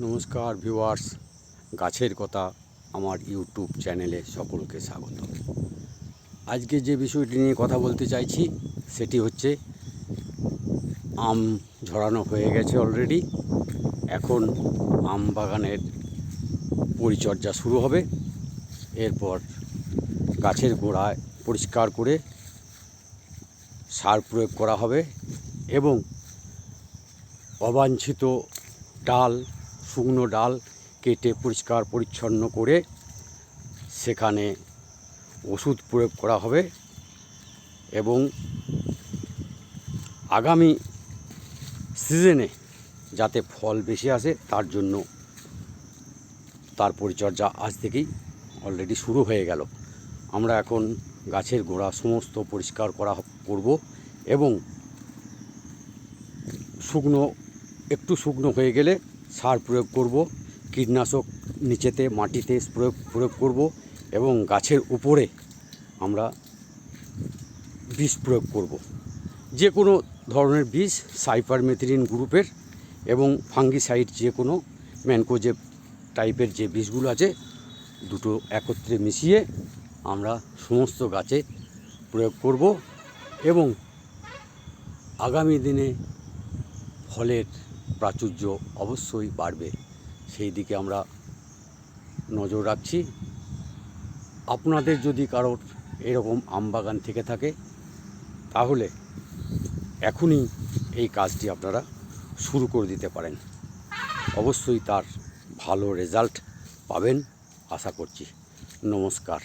নমস্কার ভিউয়ার্স, গাছের কথা আমার ইউটিউব চ্যানেলে সকলকে স্বাগত। আজকে যে বিষয়টি নিয়ে কথা বলতে চাইছি সেটি হচ্ছে আম ঝরানো হয়ে গেছে অলরেডি। এখন আম বাগানের পরিচর্যা শুরু হবে। এরপর গাছের গোড়ায় পরিষ্কার করে সার প্রয়োগ করা হবে এবং অবাঞ্ছিত ডাল, শুকনো ডাল কেটে পরিষ্কার পরিচ্ছন্ন করে সেখানে ওষুধ প্রয়োগ করা হবে এবং আগামী সিজনে যাতে ফল বেশি আসে তার জন্য তার পরিচর্যা আজ থেকেই অলরেডি শুরু হয়ে গেল। আমরা এখন গাছের গোড়া সমস্ত পরিষ্কার করব এবং একটু শুকনো হয়ে গেলে সার প্রয়োগ করব, কীটনাশক নিচেতে মাটিতে প্রয়োগ করব এবং গাছের উপরে আমরা বিষ প্রয়োগ করব, যে কোনো ধরনের বিষ, সাইপারমেথ্রিন গ্রুপের এবং ফাঙ্গিসাইড যে কোনো ম্যানকোজেব টাইপের যে বিষগুলো আছে দুটো একত্রে মিশিয়ে আমরা সমস্ত গাছে প্রয়োগ করব এবং আগামী দিনে ফলের প্রাচুর্য অবশ্যই বাড়বে, সেই দিকে আমরা নজর রাখছি। আপনাদের যদি কারোর এরকম আম বাগান থেকে থাকে তাহলে এখনই এই কাজটি আপনারা শুরু করে দিতে পারেন। অবশ্যই তার ভালো রেজাল্ট পাবেন আশা করছি। নমস্কার।